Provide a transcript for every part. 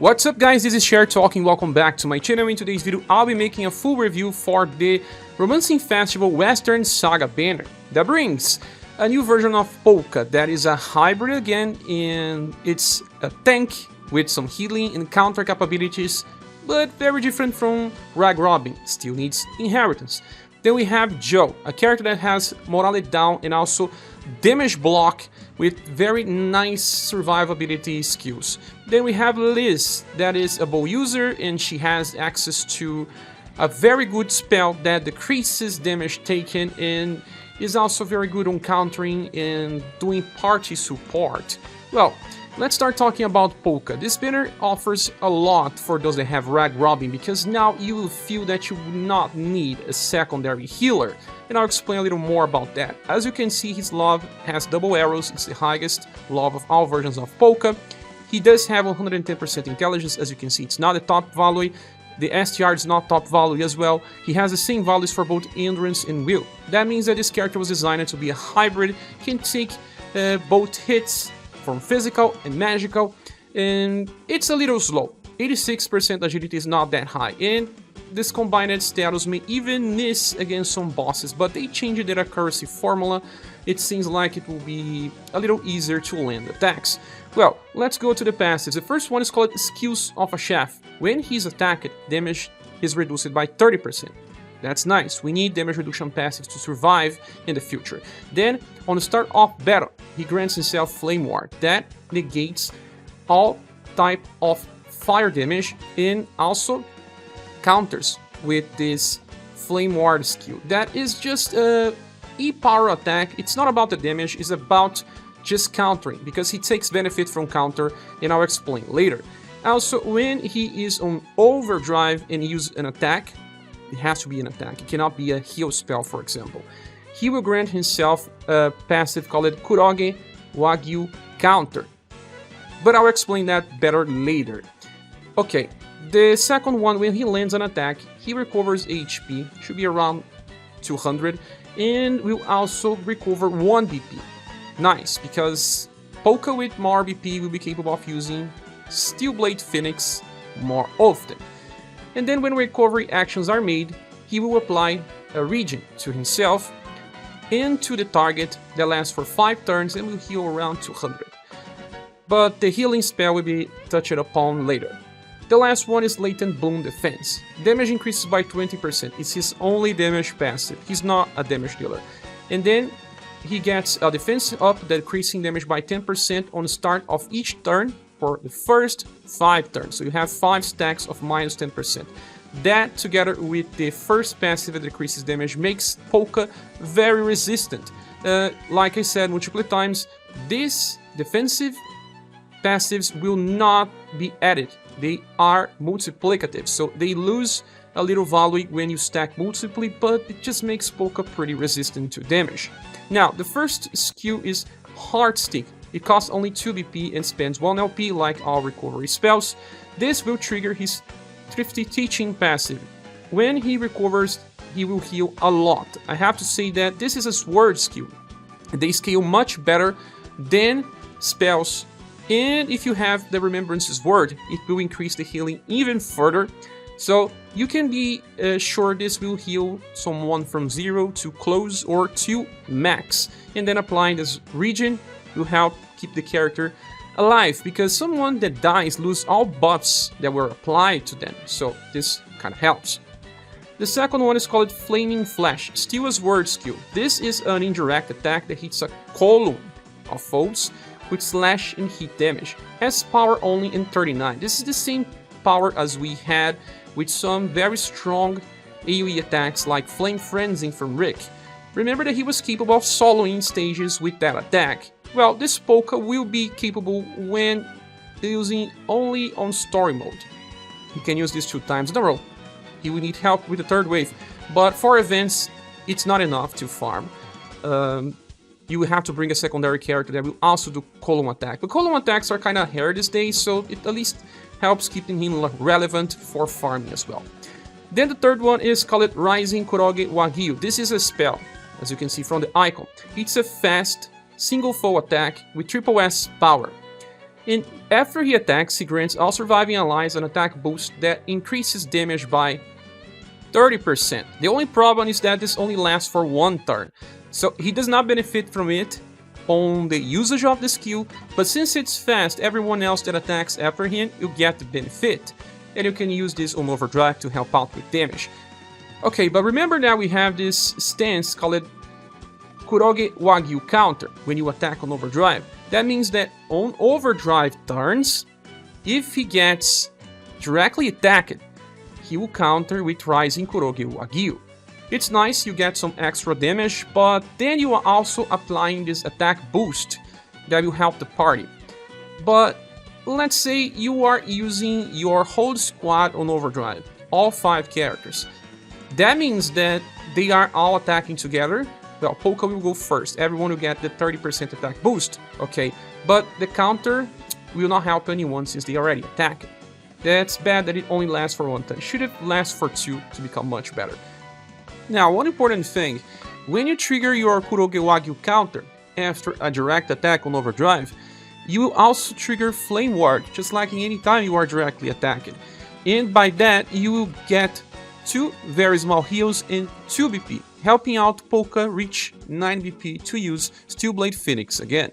What's up guys, this is Cher talking, welcome back to my channel. In today's video I'll be making a full review for the Romancing Festival Western SaGa banner that brings a new version of Polka that is a hybrid again, and it's a tank with some healing and counter capabilities, but very different from Rag Robin, still needs inheritance. Then we have Joe, a character that has morale down and also damage block with very nice survivability skills. Then we have Liz, that is a bow user and she has access to a very good spell that decreases damage taken and is also very good on countering and doing party support. Well, let's start talking about Polka. This banner offers a lot for those that have Rag Robin, because now you will feel that you would not need a secondary healer, and I'll explain a little more about that. As you can see, his love has double arrows, it's the highest love of all versions of Polka. He does have 110% intelligence, as you can see it's not a top value. The STR is not top value as well. He has the same values for both endurance and will. That means that this character was designed to be a hybrid, can take both hits from physical and magical, and it's a little slow. 86% agility is not that high, and this combined status may even miss against some bosses, but they changed their accuracy formula. It seems like it will be a little easier to land attacks. Well, let's go to the passives. The first one is called Skills of a Chef. When he's attacked, damage is reduced by 30%. That's nice, we need damage reduction passives to survive in the future. Then, on the start of battle, he grants himself Flame Ward. That negates all type of fire damage and also counters with this Flame Ward skill. That is just a E-power attack. It's not about the damage, it's about just countering, because he takes benefit from counter, and I'll explain later. Also, when he is on overdrive and use an attack, it has to be an attack, it cannot be a heal spell, for example. He will grant himself a passive called Kuroge Wagyu Counter, but I'll explain that better later. Okay, the second one, when he lands an attack, he recovers HP, should be around 200, and will also recover 1 BP. Nice, because Polka with more BP will be capable of using Steelblade Phoenix more often. And then when recovery actions are made, he will apply a regen to himself and to the target that lasts for 5 turns and will heal around 200. But the healing spell will be touched upon later. The last one is Latent Bloom Defense. Damage increases by 20%. It's his only damage passive. He's not a damage dealer. And then he gets a defense up, decreasing damage by 10% on the start of each turn for the first 5 turns. So you have 5 stacks of minus 10%. That, together with the first passive that decreases damage, makes Polka very resistant. Like I said multiple times, these defensive passives will not be added. They are multiplicative, so they lose a little value when you stack multiply, but it just makes Polka pretty resistant to damage. Now, the first skill is Heart Stick. It costs only 2 BP and spends 1 LP like all recovery spells. This will trigger his Thrifty Teaching passive. When he recovers, he will heal a lot. I have to say that this is a sword skill. They scale much better than spells, and if you have the Remembrance's Word, it will increase the healing even further. So you can be sure this will heal someone from 0 to close or to max, and then applying this regen will help keep the character alive, because someone that dies loses all buffs that were applied to them, so this kind of helps. The second one is called Flaming Flash, still a sword skill. This is an indirect attack that hits a column of foes with slash and hit damage. Has power only in 39. This is the same power as we had with some very strong AoE attacks like Flame Frenzy from Rick. Remember that he was capable of soloing stages with that attack. Well, this Polka will be capable when using only on story mode. He can use this 2 times in a row. He will need help with the 3rd wave, but for events, it's not enough to farm. You will have to bring a secondary character that will also do column attack. But column attacks are kind of rare these days, so it at least helps keeping him relevant for farming as well. Then the third one is called Rising Kuroge Wagyu. This is a spell, as you can see from the icon. It's a fast, single foe attack with triple S power. And after he attacks, he grants all surviving allies an attack boost that increases damage by 30%. The only problem is that this only lasts for one turn, so he does not benefit from it on the usage of the skill, but since it's fast, everyone else that attacks after him, you get the benefit, and you can use this on overdrive to help out with damage. Okay, but remember that we have this stance called Kuroge Wagyu counter when you attack on overdrive. That means that on overdrive turns, if he gets directly attacked, he will counter with rising Kuroge Wagyu. It's nice, you get some extra damage, but then you are also applying this attack boost that will help the party. But let's say you are using your whole squad on overdrive, all 5 characters. That means that they are all attacking together. Well, Polka will go first, everyone will get the 30% attack boost, okay? But the counter will not help anyone since they already attack. That's bad that it only lasts for 1 turn. It should have lasted for 2 to become much better. Now, one important thing, when you trigger your Kuroge Wagyu counter after a direct attack on overdrive, you will also trigger Flame Ward, just like in any time you are directly attacking. And by that, you will get 2 very small heals and 2 BP, helping out Polka reach 9 BP to use Steelblade Phoenix again.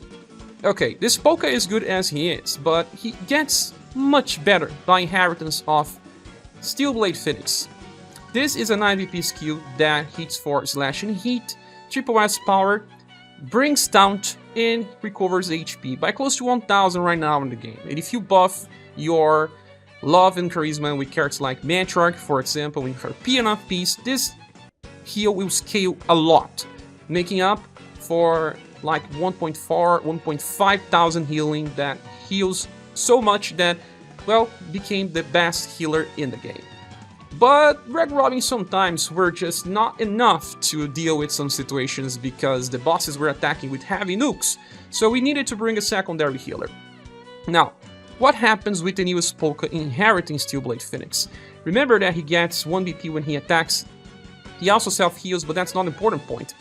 Okay, this Polka is good as he is, but he gets much better by inheritance of Steelblade Phoenix. This is a 9 BP skill that hits for slashing heat, triple S power, brings taunt, and recovers HP by close to 1000 right now in the game. And if you buff your love and charisma with characters like Matriarch, for example, in her P enough piece, this heal will scale a lot, making up for like 1.4, 1.5 thousand healing that heals so much that, well, became the best healer in the game. But Rag Robbing sometimes were just not enough to deal with some situations because the bosses were attacking with heavy nukes, so we needed to bring a secondary healer. Now, what happens with the newest Polka inheriting Steelblade Phoenix? Remember that he gets 1 BP when he attacks. He also self-heals, but that's not an important point.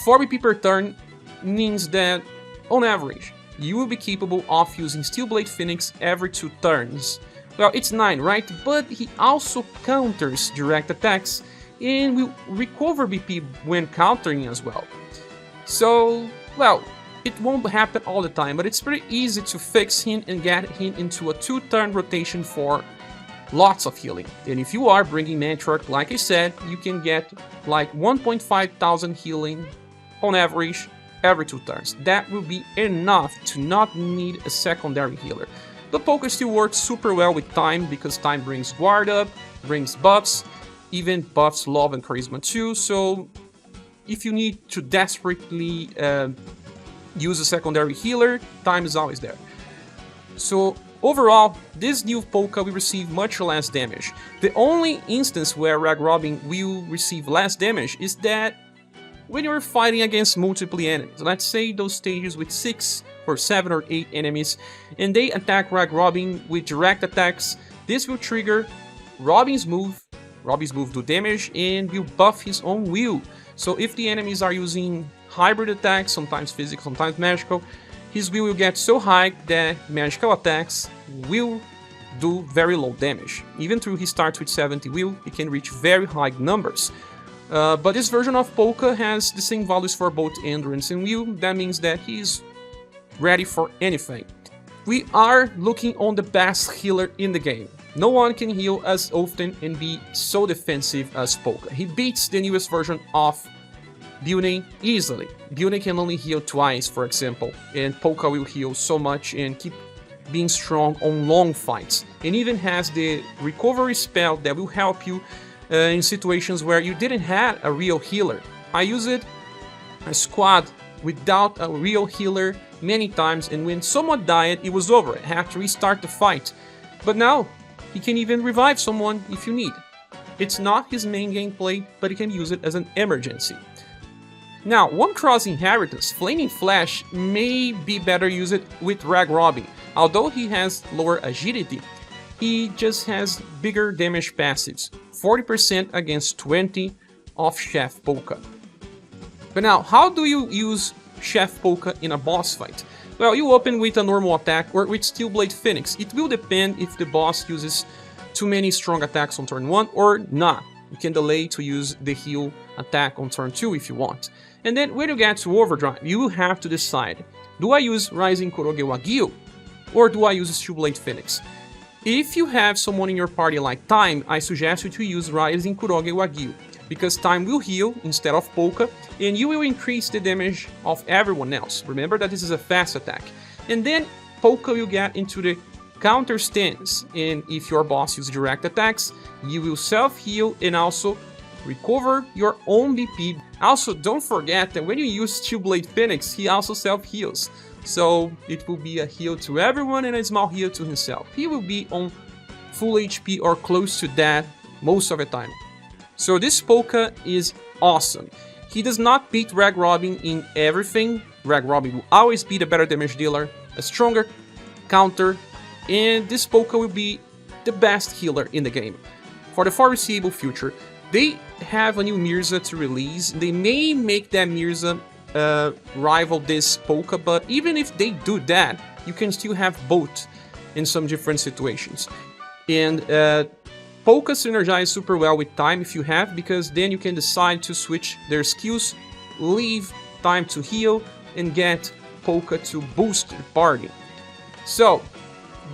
4 BP per turn means that, on average, you will be capable of using Steelblade Phoenix every 2 turns. Well, it's 9, right? But he also counters direct attacks and will recover BP when countering as well. So, well, it won't happen all the time, but it's pretty easy to fix him and get him into a 2-turn rotation for lots of healing. And if you are bringing Matriarch, like I said, you can get like 1.5 thousand healing on average every 2 turns. That will be enough to not need a secondary healer. The Polka still works super well with time because time brings guard up, brings buffs, even buffs love and charisma too, so if you need to desperately use a secondary healer, time is always there. So overall, this new Polka will receive much less damage. The only instance where Rag Robbing will receive less damage is that when you're fighting against multiple enemies. Let's say those stages with 6 or 7 or 8 enemies, and they attack Rag Robbing with direct attacks. This will trigger Robbing's move do damage, and will buff his own will. So if the enemies are using hybrid attacks, sometimes physical, sometimes magical, his will get so high that magical attacks will do very low damage. Even though he starts with 70 will, he can reach very high numbers. But this version of Polka has the same values for both endurance and will. That means that he's ready for anything. We are looking on the best healer in the game. No one can heal as often and be so defensive as Polka. He beats the newest version of Building easily. Building can only heal twice, for example, and Polka will heal so much and keep being strong on long fights. And even has the recovery spell that will help you in situations where you didn't have a real healer. I used a squad without a real healer many times, and when someone died, it was over. I had to restart the fight. But now, he can even revive someone if you need. It's not his main gameplay, but he can use it as an emergency. Now, one cross inheritance, Flaming Flash, may be better used with Rag Robbing. Although he has lower agility, he just has bigger damage passives, 40% against 20 of Chef Polka. But now, how do you use Chef Polka in a boss fight? Well, you open with a normal attack or with Steel Blade Phoenix. It will depend if the boss uses too many strong attacks on turn 1 or not. You can delay to use the heal attack on turn 2 if you want. And then when you get to Overdrive, you will have to decide, do I use Rising Kuroge Wagyu or do I use Steel Blade Phoenix? If you have someone in your party like Time, I suggest you to use Rising Kuroge Wagyu, because Time will heal instead of Polka, and you will increase the damage of everyone else. Remember that this is a fast attack. And then Polka will get into the counter stance, and if your boss uses direct attacks, you will self-heal and also recover your own BP. Also, don't forget that when you use Steel Blade Phoenix, he also self-heals. So it will be a heal to everyone and a small heal to himself. He will be on full HP or close to that most of the time. So this Polka is awesome. He does not beat Rag Robin in everything. Rag Robin will always be the better damage dealer, a stronger counter, and this Polka will be the best healer in the game. For the foreseeable future, they have a new Mirza to release. They may make that Mirza rival this Polka, but even if they do that, you can still have both in some different situations. And Polka synergizes super well with Time if you have, because then you can decide to switch their skills, leave Time to heal, and get Polka to boost the party. So,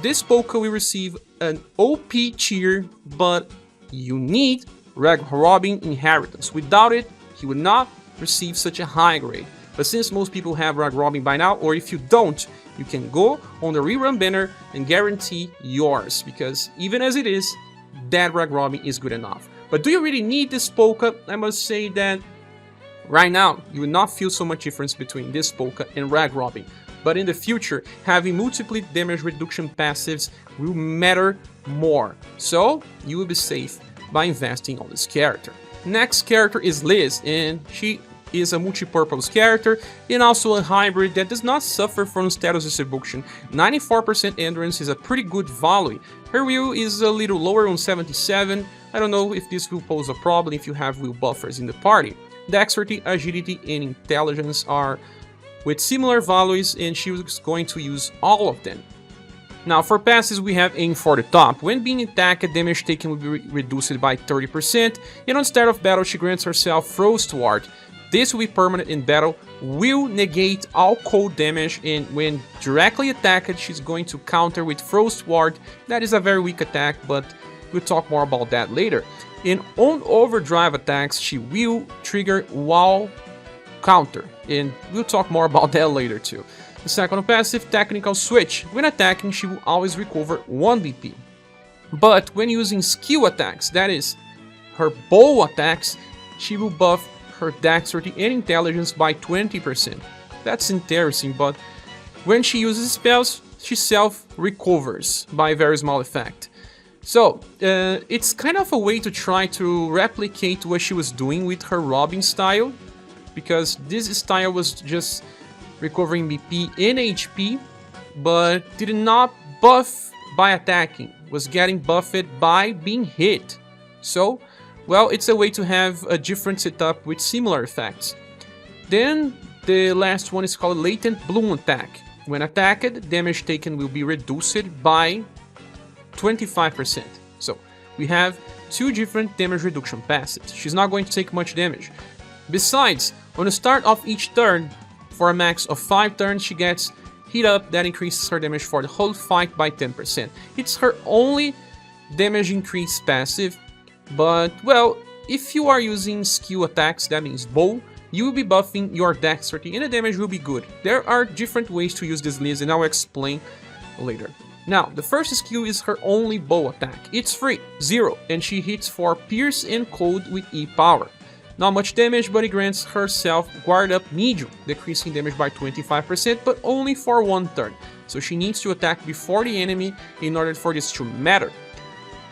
this Polka will receive an OP tier, but you need Rag Robin Inheritance. Without it, he would not receive such a high grade. But since most people have Rag Robin by now, or if you don't, you can go on the rerun banner and guarantee yours, because even as it is, that Rag Robin is good enough. But do you really need this Polka? I must say that right now, you will not feel so much difference between this Polka and Rag Robin. But in the future, having multiple damage reduction passives will matter more. So, you will be safe by investing on this character. Next character is Liz, and she is a multi-purpose character and also a hybrid that does not suffer from status distribution. 94% endurance is a pretty good value. Her will is a little lower on 77. I don't know if this will pose a problem if you have will buffers in the party. Dexterity, agility, and intelligence are with similar values, and she was going to use all of them. Now for passes, we have Aim for the Top. When being attacked, damage taken will be reduced by 30%, and on start of battle she grants herself Frost Ward. This will be permanent in battle, will negate all cold damage, and when directly attacked she's going to counter with Frost Ward. That is a very weak attack, but we'll talk more about that later. And on overdrive attacks she will trigger wall counter, and we'll talk more about that later too. The second passive, Technical Switch. When attacking, she will always recover 1 BP. But when using skill attacks, that is, her bow attacks, she will buff her dexterity and intelligence by 20%. That's interesting, but when she uses spells, she self-recovers by a very small effect. So, it's kind of a way to try to replicate what she was doing with her Robin style, because this style was just recovering BP and HP, but did not buff by attacking, was getting buffed by being hit. So, well, it's a way to have a different setup with similar effects. Then, the last one is called Latent Bloom Attack. When attacked, damage taken will be reduced by 25%. So, we have 2 different damage reduction passives. She's not going to take much damage. Besides, on the start of each turn, for a max of 5 turns, she gets Heat Up that increases her damage for the whole fight by 10%. It's her only damage increase passive, but, well, if you are using skill attacks, that means bow, you will be buffing your dexterity and the damage will be good. There are different ways to use this list and I'll explain later. Now, the first skill is her only bow attack. It's free, 0, and she hits for Pierce and Cold with E power. Not much damage, but it grants herself Guard Up Medium, decreasing damage by 25%, but only for 1 turn. So she needs to attack before the enemy in order for this to matter.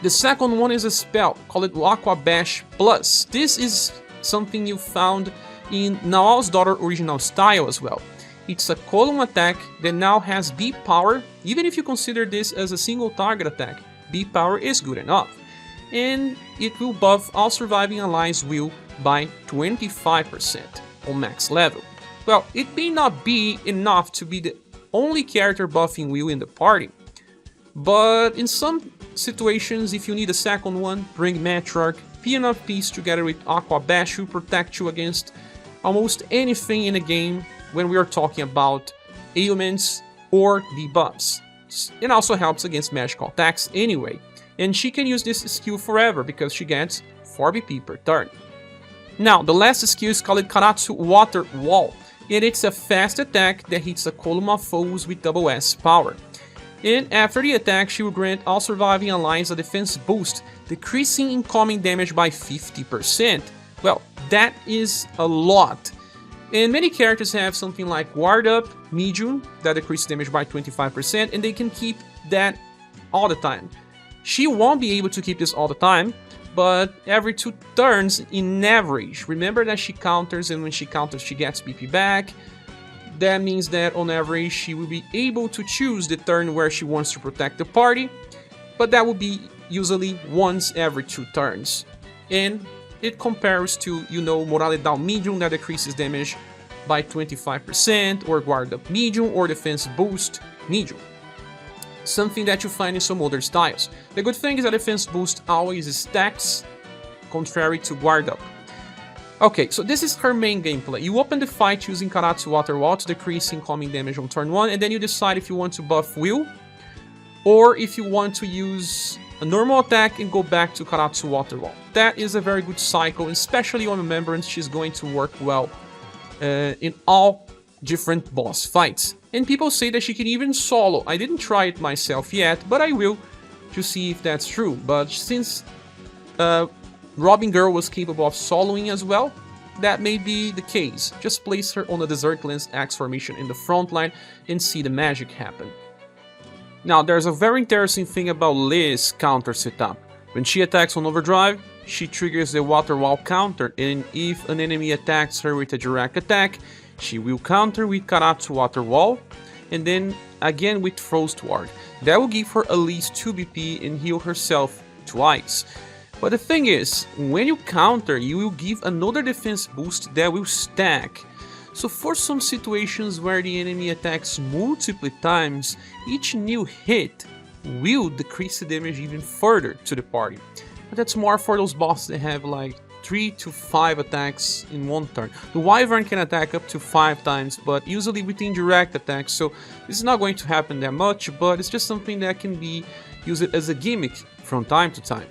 The second one is a spell, called Aqua Bash Plus. This is something you found in Nao's Daughter original style as well. It's a column attack that now has B power. Even if you consider this as a single target attack, B power is good enough. And it will buff all surviving allies' will by 25% on max level. Well, it may not be enough to be the only character buffing Will in the party. But in some situations, if you need a second one, bring Matriarch. Peon of Peace together with Aqua Bash will protect you against almost anything in a game when we are talking about ailments or debuffs. It also helps against magical attacks anyway, and she can use this skill forever because she gets 4 BP per turn. Now, the last skill is called Karatsu Water Wall, and it's a fast attack that hits a column of foes with double S power. And after the attack, she will grant all surviving allies a defense boost, decreasing incoming damage by 50%. Well, that is a lot. And many characters have something like Guard Up, Medium, that decreases damage by 25%, and they can keep that all the time. She won't be able to keep this all the time, but every 2 turns in average. Remember that she counters, and when she counters, she gets BP back. That means that on average, she will be able to choose the turn where she wants to protect the party, but that will be usually once every 2 turns. And it compares to, you know, Moralidad Medium that decreases damage by 25%, or Guard Up Medium, or Defense Boost Medium. Something that you find in some other styles. The good thing is that Defense Boost always stacks, contrary to Guard Up. Okay, so this is her main gameplay. You open the fight using Karatsu Water Wall to decrease incoming damage on turn 1, and then you decide if you want to buff Will, or if you want to use a normal attack and go back to Karatsu Water Wall. That is a very good cycle, especially on Remembrance. She's going to work well in all different boss fights. And people say that she can even solo. I didn't try it myself yet, but I will to see if that's true. But since Robin Girl was capable of soloing as well, that may be the case. Just place her on a Desert Lands Axe formation in the front line and see the magic happen. Now, there's a very interesting thing about Liz counter setup. When she attacks on Overdrive, she triggers the Water Wall counter, and if an enemy attacks her with a direct attack, she will counter with Karatsu Water Wall, and then again with Frost Ward. That will give her at least 2 BP and heal herself twice. But the thing is, when you counter, you will give another defense boost that will stack. So for some situations where the enemy attacks multiple times, each new hit will decrease the damage even further to the party. But that's more for those bosses that have like 3 to 5 attacks in one turn. The Wyvern can attack up to 5 times, but usually with indirect attacks, so this is not going to happen that much, but it's just something that can be used as a gimmick from time to time.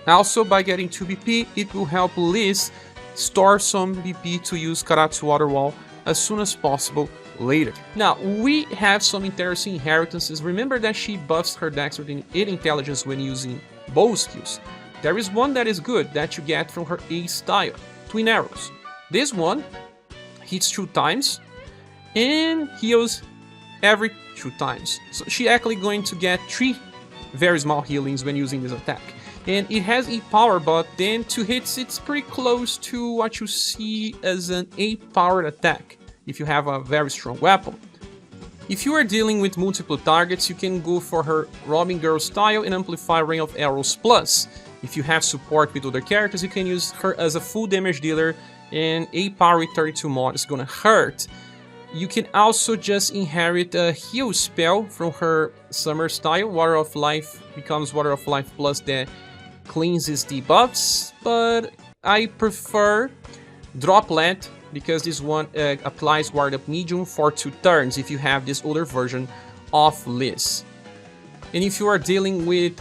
Also, by getting 2 BP, it will help Liz store some BP to use Karatsu Water Wall as soon as possible later. Now, we have some interesting inheritances. Remember that she buffs her dexterity and intelligence when using bow skills. There is one that is good that you get from her A style, Twin Arrows. This one hits 2 times and heals every 2 times. So she actually going to get 3 very small healings when using this attack. And it has E power, but then 2 hits, it's pretty close to what you see as an 8-powered attack, if you have a very strong weapon. If you are dealing with multiple targets, you can go for her Robin Girl style and amplify Rain of Arrows Plus. If you have support with other characters, you can use her as a full damage dealer, and 8 power with 32 mod is gonna hurt. You can also just inherit a heal spell from her Summer style. Water of Life becomes Water of Life Plus that cleanses debuffs, but I prefer Droplet because this one applies Guard Up Medium for 2 turns if you have this older version of Liz. And if you are dealing with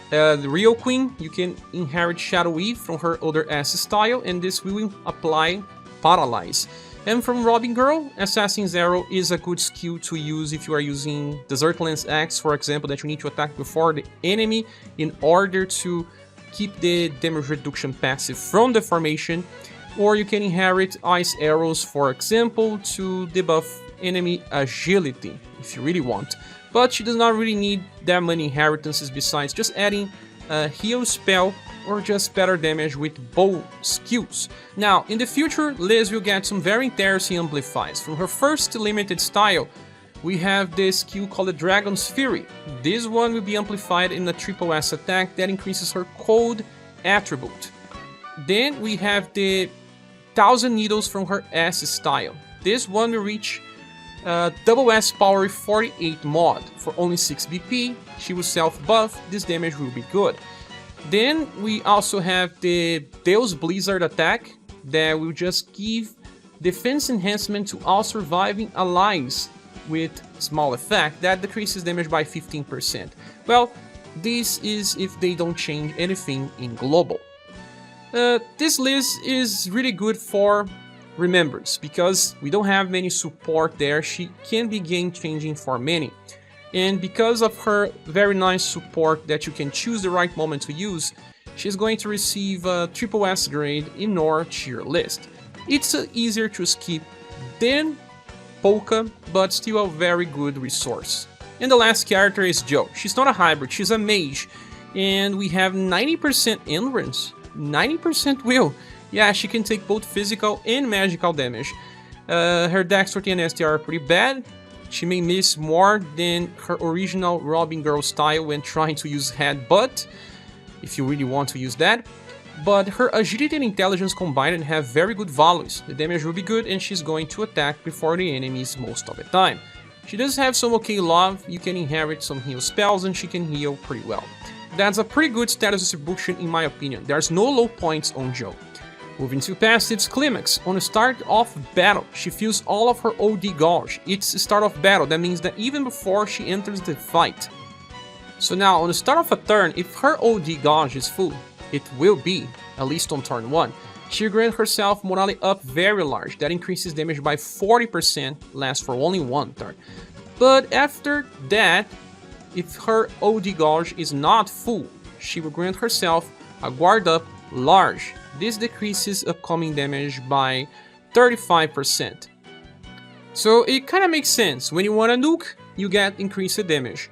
the Real Queen, you can inherit Shadow Eve from her other S style, and this will apply Paralyze. And from Robin Girl, Assassin's Arrow is a good skill to use if you are using Desert Lands Axe, for example, that you need to attack before the enemy in order to keep the damage reduction passive from the formation. Or you can inherit Ice Arrows, for example, to debuff enemy agility, if you really want. But she does not really need that many inheritances besides just adding a heal spell or just better damage with bow skills. Now, in the future, Liz will get some very interesting amplifies. From her first limited style, we have this skill called the Dragon's Fury. This one will be amplified in a triple S attack that increases her cold attribute. Then we have the 1000 Needles from her S style. This one will reach Double S power 48 mod for only 6 BP. She will self-buff, this damage will be good. Then we also have the Deus Blizzard attack that will just give defense enhancement to all surviving allies with small effect that decreases damage by 15%. Well, this is if they don't change anything in global. This list is really good for remembrance because we don't have many support there. She can be game changing for many. And because of her very nice support that you can choose the right moment to use, she's going to receive a triple S grade in your tier list. It's easier to skip than Polka, but still a very good resource. And the last character is Jo. She's not a hybrid, she's a mage. And we have 90% endurance, 90% will. Yeah, she can take both physical and magical damage. Her dexterity and STR are pretty bad. She may miss more than her original Robin Girl style when trying to use Headbutt, if you really want to use that. But her agility and intelligence combined have very good values. The damage will be good and she's going to attack before the enemies most of the time. She does have some okay love, you can inherit some heal spells and she can heal pretty well. That's a pretty good status distribution in my opinion. There's no low points on Jo. Moving to passives, Climax. On the start of battle, she feels all of her OD gauge. It's the start of battle, that means that even before she enters the fight. So now, on the start of a turn, if her OD gauge is full, it will be, at least on turn 1, she grants herself morale up very large, that increases damage by 40%, lasts for only 1 turn. But after that, if her OD gauge is not full, she will grant herself a guard up large. This decreases upcoming damage by 35%. So it kinda makes sense, when you want a nuke, you get increased damage.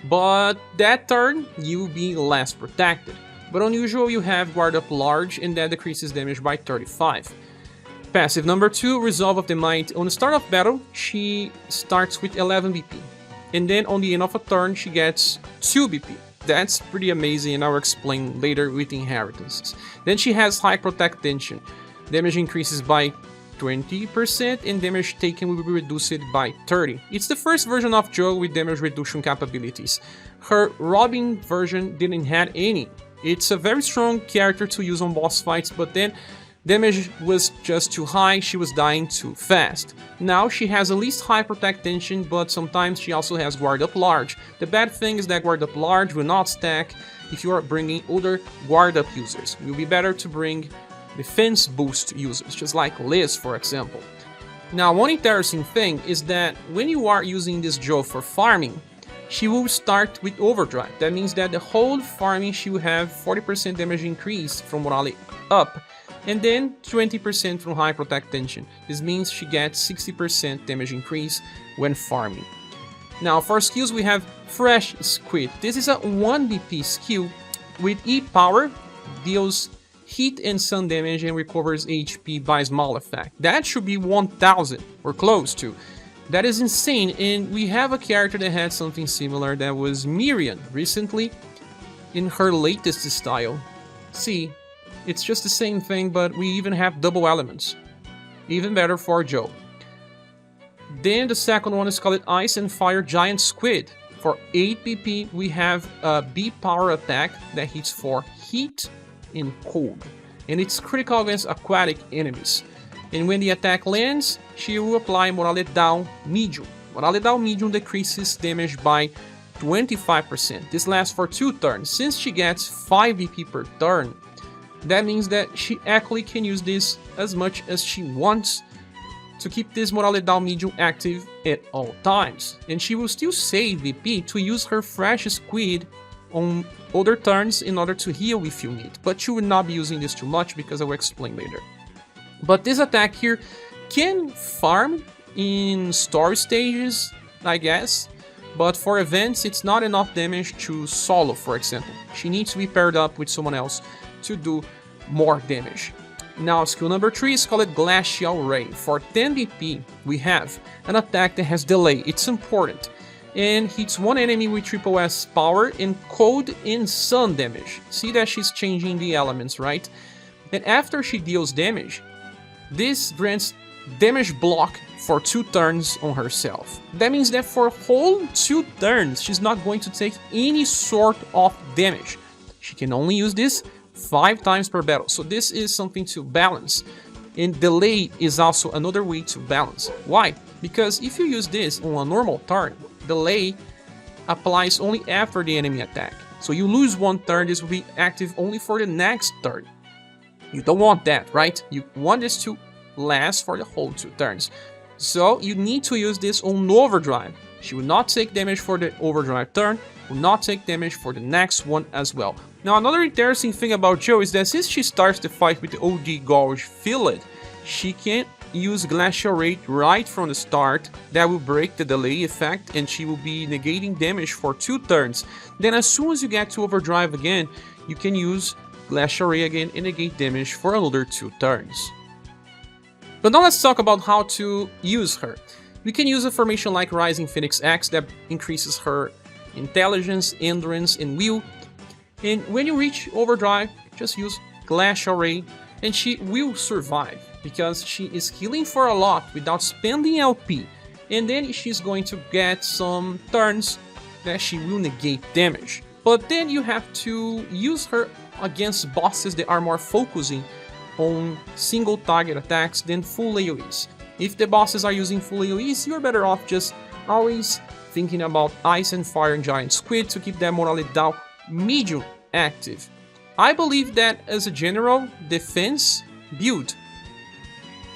But that turn, you will be less protected. But unusual, you have guard up large and that decreases damage by 35. Passive number 2, Resolve of the Might. On the start of battle, she starts with 11 BP. And then on the end of a turn, she gets 2 BP. That's pretty amazing and I'll explain later with inheritances. Then she has High Protect Tension. Damage increases by 20% and damage taken will be reduced by 30. It's the first version of Jo with damage reduction capabilities. Her Robin version didn't have any. It's a very strong character to use on boss fights, but then damage was just too high, she was dying too fast. Now she has at least High Protect Tension, but sometimes she also has Guard Up Large. The bad thing is that Guard Up Large will not stack if you are bringing other Guard Up users. It will be better to bring defense boost users, just like Liz for example. Now one interesting thing is that when you are using this Jo for farming, she will start with Overdrive. That means that the whole farming she will have 40% damage increase from morale up, and then 20% from High Protect Tension. This means she gets 60% damage increase when farming. Now for skills we have Fresh Squid. This is a 1 BP skill with E power, deals heat and sun damage and recovers HP by small effect. That should be 1000 or close to. That is insane, and we have a character that had something similar, that was Miriam recently in her latest style. See, it's just the same thing, but we even have double elements. Even better for Jo. Then the second one is called Ice and Fire Giant Squid. For 8 BP we have a B power attack that hits for heat and cold, and it's critical against aquatic enemies. And when the attack lands, she will apply Morale Down Medium. Morale Down Medium decreases damage by 25%. This lasts for 2 turns. Since she gets 5 BP per turn, that means that she actually can use this as much as she wants to keep this Morale Down Medium active at all times. And she will still save BP to use her Fresh Squid on other turns in order to heal if you need. But she will not be using this too much because I will explain later. But this attack here can farm in story stages, I guess, but for events it's not enough damage to solo, for example. She needs to be paired up with someone else to do more damage. Now skill number 3 is called Glacial Ray. For 10 BP we have an attack that has delay, it's important, and hits one enemy with triple S power and cold and sun damage. See that she's changing the elements, right? And after she deals damage, this grants damage block for 2 turns on herself. That means that for whole 2 turns, she's not going to take any sort of damage. She can only use this 5 times per battle. So this is something to balance. And delay is also another way to balance. Why? Because if you use this on a normal turn, delay applies only after the enemy attack. So you lose 1 turn, this will be active only for the next turn. You don't want that, right? You want this to last for the whole 2 turns. So you need to use this on overdrive. She will not take damage for the overdrive turn, will not take damage for the next one as well. Now another interesting thing about Jo is that since she starts the fight with the OG Gouge Fillet, she can use Glacial Raid right from the start. That will break the delay effect and she will be negating damage for 2 turns. Then as soon as you get to overdrive again, you can use Glacial Ray again and negate damage for another 2 turns. But now let's talk about how to use her. We can use a formation like Rising Phoenix X that increases her intelligence, endurance, and will. And when you reach overdrive, just use Glacial Ray and she will survive because she is healing for a lot without spending LP. And then she's going to get some turns that she will negate damage. But then you have to use her against bosses that are more focusing on single target attacks than full AoEs. If the bosses are using full AoEs, you're better off just always thinking about Ice and Fire and Giant Squid to keep that moralidade medium active. I believe that as a general defense build,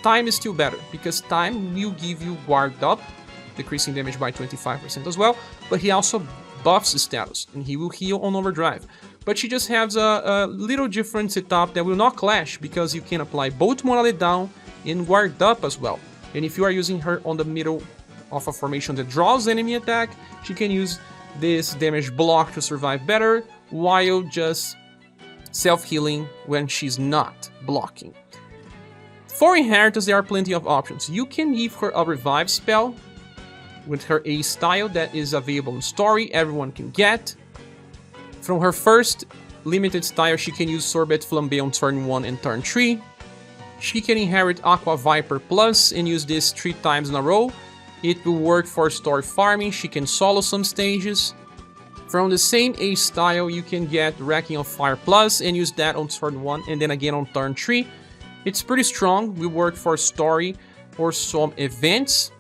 Time is still better, because Time will give you guard up, decreasing damage by 25% as well, but he also buffs his status, and he will heal on overdrive. But she just has a little different setup that will not clash, because you can apply both morale down and guard up as well. And if you are using her on the middle of a formation that draws enemy attack, she can use this damage block to survive better, while just self-healing when she's not blocking. For Inheritance, there are plenty of options. You can give her a revive spell with her A style that is available in story, everyone can get. From her first limited style, she can use Sorbet Flambe on turn 1 and turn 3. She can inherit Aqua Viper Plus and use this 3 times in a row. It will work for story farming, she can solo some stages. From the same A style, you can get Wrecking of Fire Plus and use that on turn 1 and then again on turn 3. It's pretty strong, will work for story or some events.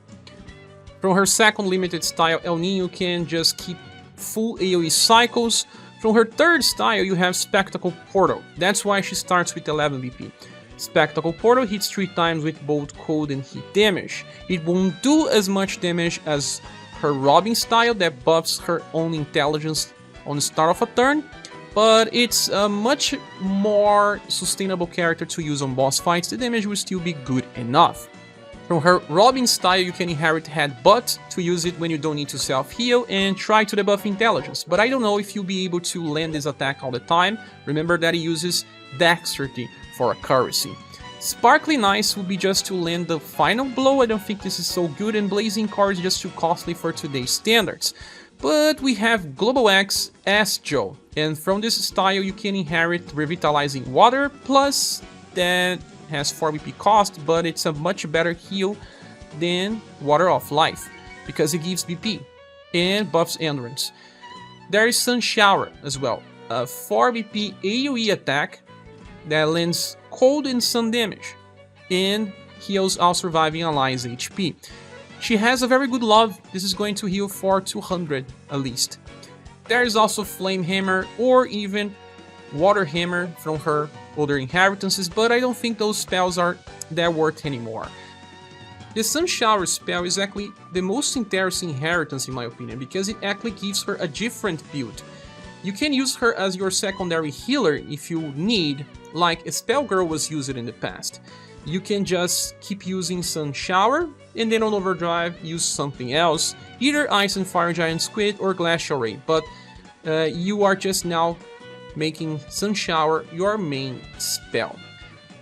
From her second limited style, El Nino can just keep full AoE cycles. From her third style, you have Spectacle Portal. That's why she starts with 11 BP. Spectacle Portal hits 3 times with both cold and heat damage. It won't do as much damage as her Robin style that buffs her own intelligence on the start of a turn, but it's a much more sustainable character to use on boss fights. The damage will still be good enough. From her Robin style, you can inherit Headbutt to use it when you don't need to self-heal and try to debuff intelligence, but I don't know if you'll be able to land this attack all the time. Remember that it uses Dexterity for accuracy. Sparkly Nice will be just to land the final blow. I don't think this is so good, and Blazing Core is just too costly for today's standards. But we have Global X as Jo, and from this style you can inherit Revitalizing Water Plus, that has 4 BP cost, but it's a much better heal than Water of Life, because it gives BP and buffs Endurance. There is Sun Shower as well, a 4 BP AoE attack that lands cold and sun damage, and heals all surviving allies HP. She has a very good love, this is going to heal for 200 at least. There is also Flame Hammer or even Water Hammer from her older inheritances, but I don't think those spells are that worth anymore. The Sun Shower spell is actually the most interesting inheritance in my opinion, because it actually gives her a different build. You can use her as your secondary healer if you need, like a Spell Girl was used in the past. You can just keep using Sun Shower, and then on overdrive use something else, either Ice and Fire Giant Squid or Glacial Ray, but you are just now making Sun Shower your main spell.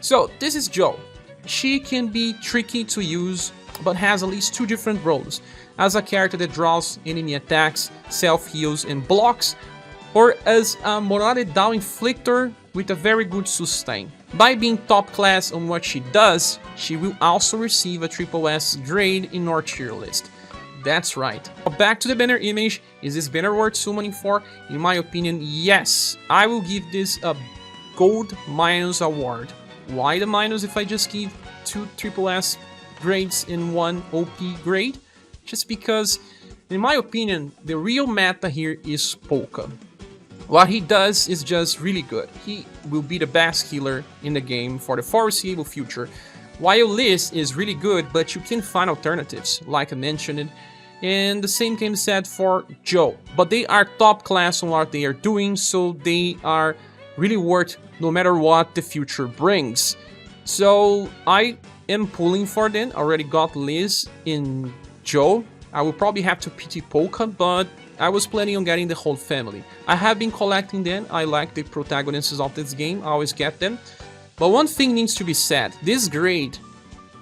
So this is Jo. She can be tricky to use, but has at least 2 different roles. As a character that draws enemy attacks, self-heals and blocks, or as a morale down inflictor with a very good sustain. By being top class on what she does, she will also receive a triple S grade in our tier list. That's right. Back to the banner image. Is this banner worth summoning for? In my opinion, yes. I will give this a gold minus award. Why the minus if I just give 2 triple S grades in 1 OP grade? Just because, in my opinion, the real meta here is Polka. What he does is just really good. He will be the best healer in the game for the foreseeable future. While Liz is really good, but you can find alternatives, like I mentioned. And the same can be said for Joe. But they are top class on what they are doing, so they are really worth no matter what the future brings. So I am pulling for them. Already got Liz in Joe. I will probably have to pity Polka, but I was planning on getting the whole family. I have been collecting them. I like the protagonists of this game. I always get them. But one thing needs to be said. This grade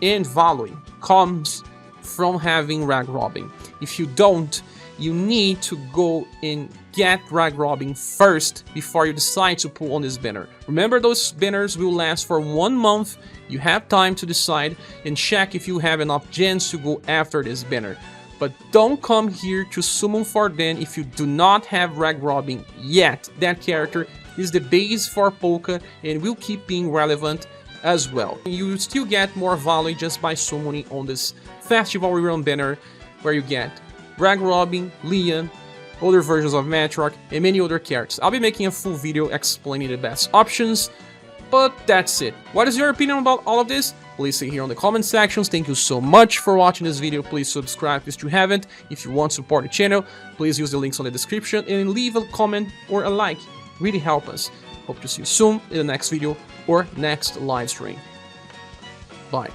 and value comes from having rag robbing. If you don't, you need to go and get rag robbing first before you decide to pull on this banner. Remember, those banners will last for 1 month. You have time to decide and check if you have enough gens to go after this banner. But don't come here to summon for them if you do not have rag robbing yet. That character is the base for Polka and will keep being relevant as well. You still get more value just by summoning on this festival rerun banner, where you get rag robbing, Lynn, other versions of Matriarch, and many other characters. I'll be making a full video explaining the best options, but that's it. What is your opinion about all of this? Please say here on the comment sections. Thank you so much for watching this video. Please subscribe if you haven't. If you want to support the channel, please use the links on the description and leave a comment or a like. Really help us. Hope to see you soon in the next video or next live stream. Bye.